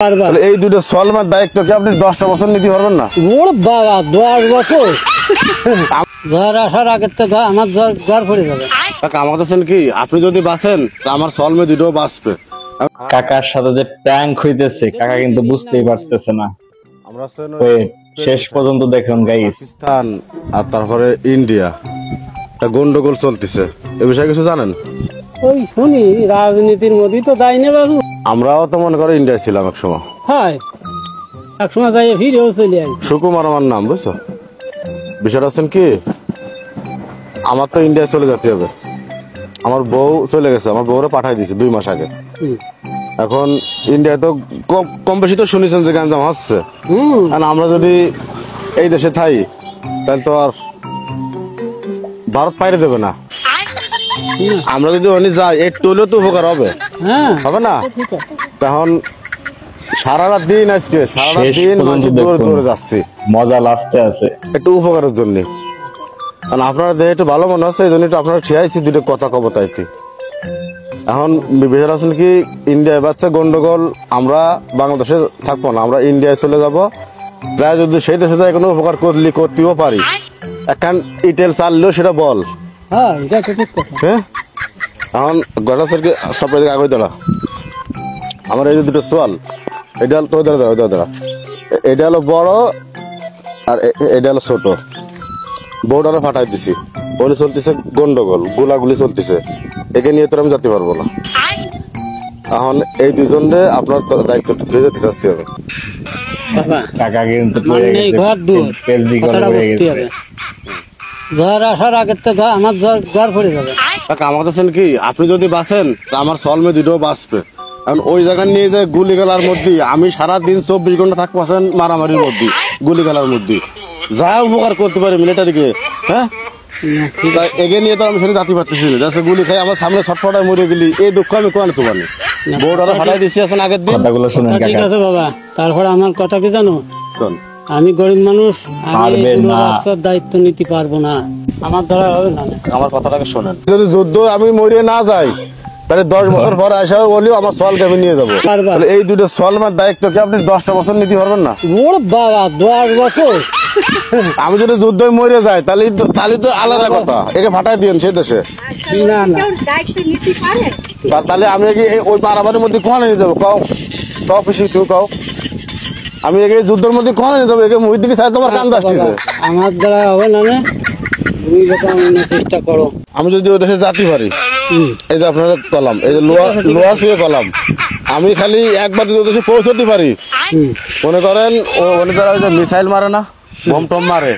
এই দুটো সলমার দায়িত্ব কি আপনি 10টা বছর নিতে পারবেন না? ওর বাবা 10 বছর ঘর আসার আগে তো আমার ঘর পড়ে যাবে। আমার কাছে কি আপনি যদি বাঁচেন আমার সলমে দুটো বাঁচবে। কাকার সাথে যে প্র্যাঙ্ক হইতেছে কাকা কিন্তু বুঝতেই পারতেছে না। আমরা শেষ পর্যন্ত দেখুন গাইস, পাকিস্তান আর তারপরে ইন্ডিয়া একটা গন্ডগোল চলতেছে, এ বিষয়ে কিছু জানেন? ওই শুনি রাজনীতির মধ্যেই তো দায় নেই বাবু। আমরাও তো মনে করো ইন্ডিয়ায় ছিলাম এক সময়। হয় এক সময় যাই ফিরেও চলে আসি। সুকুমার আমার নাম, বুঝছো? বিষয়টা আছেন কি, আমার তো ইন্ডিয়ায় চলে যেতে হবে। আমার বউ চলে গেছে, আমার বউরে পাঠাই দিছে 2 মাস আগে। এখন ইন্ডিয়ায় তো কম বেশি তো শুনেছেন যে গাঞ্জাম হচ্ছে। আর আমরা যদি এই দেশে থাই তাহলে তো আর ভারত পাইরে দেবে না। আমরা যদি ওখানে যাই একটু হলেও তো উপকার হবে, হবে না? তখন সারা রাত দিন আজকে সারা দিন দৌড়ে যাচ্ছি, মজা লাস্টে আছে একটু উপকারের জন্য। কারণ আপনারা দেহে একটু ভালো মনে হচ্ছে, এই জন্য একটু আপনারা ঠিয়াইছি দুটো কথা কব তাইতে। এখন বিষয় আছেন কি, ইন্ডিয়ায় বাচ্চা গন্ডগোল, আমরা বাংলাদেশে থাকবো না, আমরা ইন্ডিয়ায় চলে যাব। যাই যদি সেই দেশে যাই কোনো উপকার করতেও পারি, এখন ইটেল চাললেও সেটা বল। হ্যাঁ এটা তো ঠিক কথা। হ্যাঁ, এখন গড়া স্যারকে সব আগে দাঁড়া। আমার এই যে দুটো সোয়াল, এটা তো দাঁড়া, এটা হলো বড় আর এটা হলো ছোট। বউটারে ফাটাই দিছি, ওখানে চলতেছে গন্ডগোল, গোলাগুলি চলতেছে, একে নিয়ে তো আমি যেতে পারবো না। এখন এই দুজনে আপনার দায়িত্ব দিয়ে যেতে চাচ্ছি আমি। কাকা কিন্তু ঘর দুয়ার কথাটা বুঝতে হবে। ঘর আসার আগে তো আমার ঘর পড়ে যাবে। আমার কাছে কি আপনি যদি বাঁচেন আমার সলমে দুটো বাঁচবে। কারণ ওই জায়গায় নিয়ে যায় গুলি গালার মধ্যে আমি সারাদিন 24 ঘন্টা থাকবো মারামারির মধ্যে, গুলি গালার মধ্যে। যা উপকার করতে পারি মিলিটারিকে, হ্যাঁ এগিয়ে নিয়ে তো আমি সেটা জাতি পারতেছি না। যাচ্ছে গুলি খাই আমার সামনে ছটফটায় মরে গেলি, এই দুঃখ আমি কোয়ানে তো পারি। বউটারা ফাটাই দিচ্ছি আছেন আগের দিন। কথাগুলো শুনেন ঠিক কাকা। আছে বাবা, তারপর আমার কথা কি জানো, আমি গরিব মানুষ, আমি বাচ্চার দায়িত্ব নিতে পারবো না, আমার দ্বারা হবে না। আমার কথাটাকে শোনেন, যদি যুদ্ধ আমি মরিয়ে না যাই তাহলে 10 বছর পরে আসা বলিও আমার সলকে আমি নিয়ে যাবো। এই দুটো সলমার দায়িত্ব কি আপনি 10টা বছর নিতে পারবেন না? ওর বাবা 10 বছর আমি যদি যুদ্ধ মরে যাই তাহলে তো আলাদা কথা, একে ফাটাই দিন সে দেশে। না না তাহলে আমি ওই মারামারির মধ্যে কোন নিয়ে যাবো? কাও পিসি তুই কাও, আমি একে যুদ্ধের মধ্যে কোন নিয়ে যাবো? একে মুহির দিকে চাই তোমার কান আসতেছে। আমার দ্বারা হবে না, তুমি যখন চেষ্টা করো। আমি যদি ওই দেশে যেতে পারি, এই যে আপনারা কলাম, এই যে লোহা শুয়ে কলাম, আমি খালি একবার যদি ওই দেশে পৌঁছতে পারি, মনে করেন ও যারা মিসাইল মারে না, বোম টম মারে,